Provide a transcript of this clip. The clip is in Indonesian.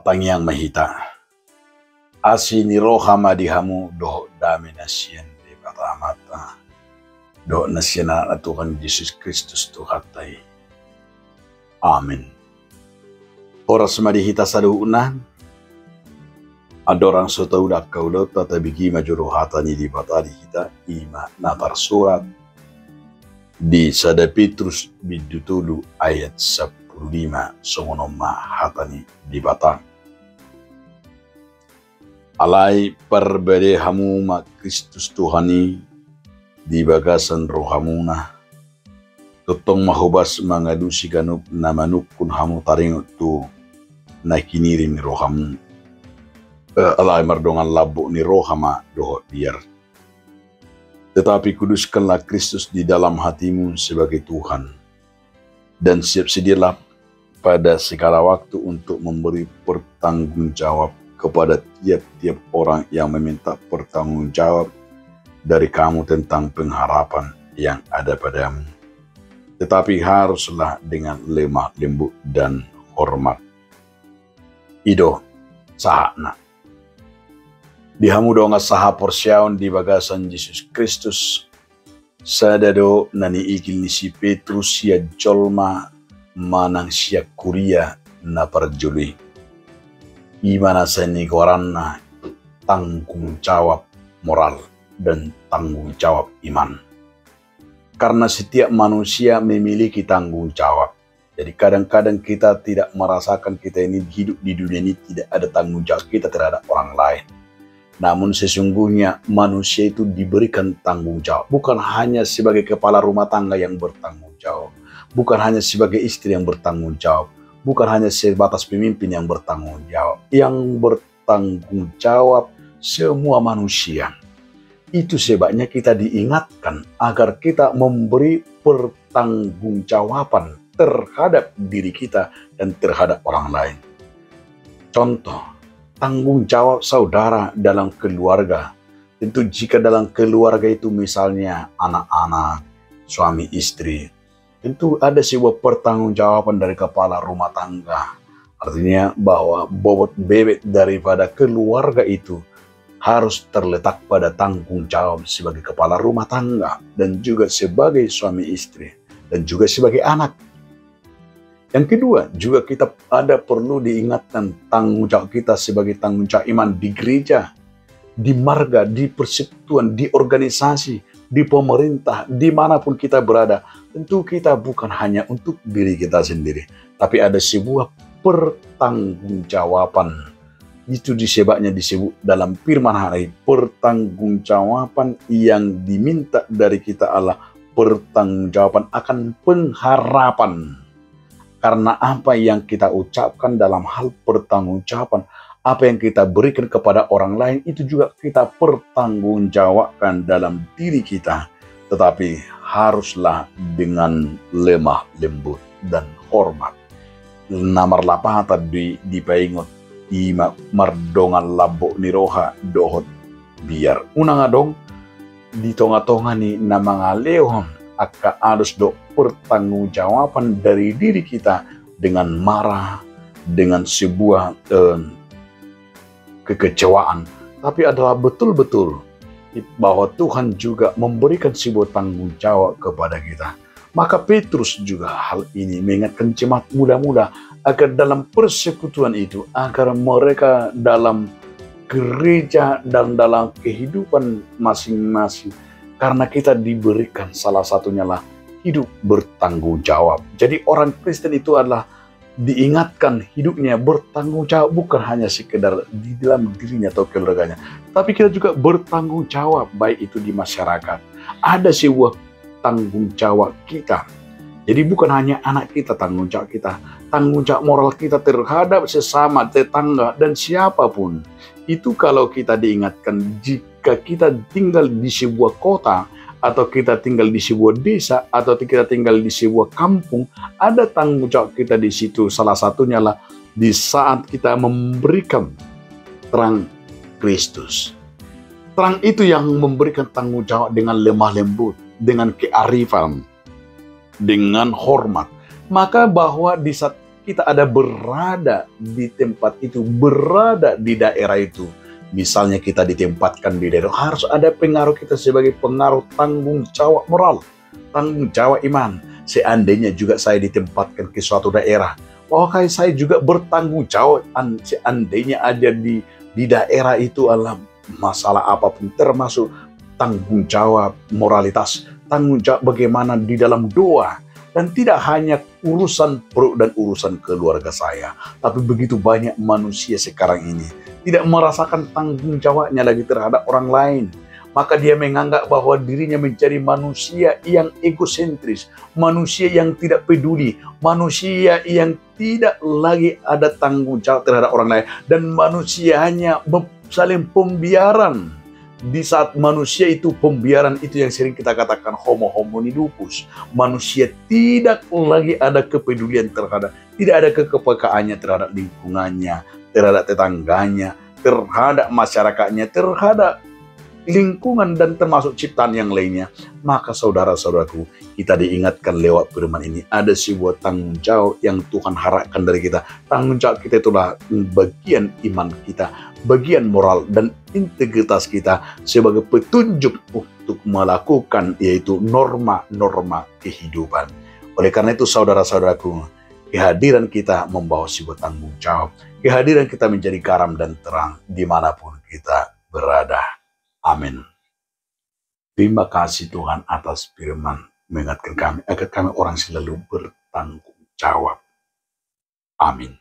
Tangyang mahita. Asi ni rohama dihamu doh dami nasien di patamata. Doh nasien na Tuhan Yesus Kristus Tuhatai. Amin. Oras madihita saduunan. Adorang sotaudak kaulo tatabigi majuruhata ni di batari kita ima natar surat di Sada Petrus bidutulu ayat 15 songonoma hatani di batang. Alai perbede hamu ma Kristus Tuhani di bagasan rohamuna. Totong mahubas mangadusi ganup namanukun hamu taring tu nakinirim rohamu. Alai mardongan labu ni rohama doh biar. Tetapi kuduskanlah Kristus di dalam hatimu sebagai Tuhan. Dan siap sedialah pada segala waktu untuk memberi pertanggungjawab kepada tiap-tiap orang yang meminta pertanggungjawab dari kamu tentang pengharapan yang ada padamu. Tetapi haruslah dengan lemah lembut dan hormat. Ido sahana. Dihamu donga saha porsiaon di bagasan Yesus Kristus. Sadado nani ikil ni si Petrus ya jolma manang siya kuria na parjuli. Imana seni koranna tanggung jawab moral dan tanggung jawab iman. Karena setiap manusia memiliki tanggung jawab. Jadi kadang-kadang kita tidak merasakan kita ini hidup di dunia ini tidak ada tanggung jawab kita terhadap orang lain. Namun sesungguhnya manusia itu diberikan tanggung jawab. Bukan hanya sebagai kepala rumah tangga yang bertanggung jawab. Bukan hanya sebagai istri yang bertanggung jawab. Bukan hanya sebatas pemimpin yang bertanggung jawab. Yang bertanggung jawab semua manusia. Itu sebabnya kita diingatkan agar kita memberi pertanggungjawaban terhadap diri kita dan terhadap orang lain. Contoh. Tanggung jawab saudara dalam keluarga. Tentu jika dalam keluarga itu misalnya anak-anak, suami istri. Tentu ada sebuah pertanggungjawaban dari kepala rumah tangga. Artinya bahwa bobot bebek daripada keluarga itu harus terletak pada tanggung jawab sebagai kepala rumah tangga. Dan juga sebagai suami istri. Dan juga sebagai anak. Yang kedua, juga kita perlu diingatkan tanggung jawab kita sebagai tanggung jawab iman di gereja, di marga, di persekutuan, di organisasi, di pemerintah, dimanapun kita berada. Tentu kita bukan hanya untuk diri kita sendiri, tapi ada sebuah pertanggungjawaban. Itu disebabnya disebut dalam firman hari, pertanggungjawaban yang diminta dari kita Allah, pertanggungjawaban akan pengharapan. Karena apa yang kita ucapkan dalam hal pertanggungjawaban, apa yang kita berikan kepada orang lain, itu juga kita pertanggungjawabkan dalam diri kita. Tetapi haruslah dengan lemah lembut dan hormat. Namar lapata di paingot, ima mardongan labo ni roha dohot biar. Unang adong, di tonga-tonga ni namangalehon, aka adus do pertanggungjawaban dari diri kita dengan marah, dengan sebuah kekecewaan. Tapi adalah betul-betul bahwa Tuhan juga memberikan sebuah tanggung jawab kepada kita. Maka Petrus juga hal ini mengingatkan jemaat muda-muda agar dalam persekutuan itu, agar mereka dalam gereja dan dalam kehidupan masing-masing, karena kita diberikan salah satunya lah hidup bertanggung jawab. Jadi orang Kristen itu adalah diingatkan hidupnya bertanggung jawab, bukan hanya sekedar di dalam dirinya atau keluarganya, tapi kita juga bertanggung jawab baik itu di masyarakat. Ada sebuah tanggung jawab kita. Jadi bukan hanya anak kita tanggung jawab kita, tanggung jawab moral kita terhadap sesama, tetangga, dan siapapun. Itu kalau kita diingatkan jika kita tinggal di sebuah kota, atau kita tinggal di sebuah desa, atau kita tinggal di sebuah kampung, ada tanggung jawab kita di situ. Salah satunya lah di saat kita memberikan terang Kristus. Terang itu yang memberikan tanggung jawab dengan lemah lembut, dengan kearifan, dengan hormat. Maka bahwa di saat kita ada berada di tempat itu, berada di daerah itu. Misalnya kita ditempatkan di daerah, harus ada pengaruh kita sebagai pengaruh tanggung jawab moral, tanggung jawab iman. Seandainya juga saya ditempatkan ke suatu daerah, maka saya juga bertanggung jawab. Seandainya ada di daerah itu, alam masalah apapun, termasuk tanggung jawab moralitas, tanggung jawab bagaimana di dalam doa. Dan tidak hanya urusan perut dan urusan keluarga saya, tapi begitu banyak manusia sekarang ini tidak merasakan tanggung jawabnya lagi terhadap orang lain. Maka dia menganggap bahwa dirinya menjadi manusia yang egosentris, manusia yang tidak peduli, manusia yang tidak lagi ada tanggung jawab terhadap orang lain, dan manusia hanya saling pembiaran. Di saat manusia itu pembiaran, itu yang sering kita katakan homo hominidus. Manusia tidak lagi ada kepedulian terhadap, tidak ada kekepekaannya terhadap lingkungannya, terhadap tetangganya, terhadap masyarakatnya, terhadap lingkungan dan termasuk ciptaan yang lainnya. Maka saudara-saudaraku, kita diingatkan lewat firman ini, ada sebuah tanggung jawab yang Tuhan harapkan dari kita. Tanggung jawab kita itulah bagian iman kita, bagian moral dan integritas kita sebagai petunjuk untuk melakukan, yaitu norma-norma kehidupan. Oleh karena itu saudara-saudaraku, kehadiran kita membawa sebuah tanggung jawab. Kehadiran kita menjadi garam dan terang dimanapun kita berada. Amin. Terima kasih Tuhan atas firman mengingatkan kami agar kami orang selalu bertanggung jawab. Amin.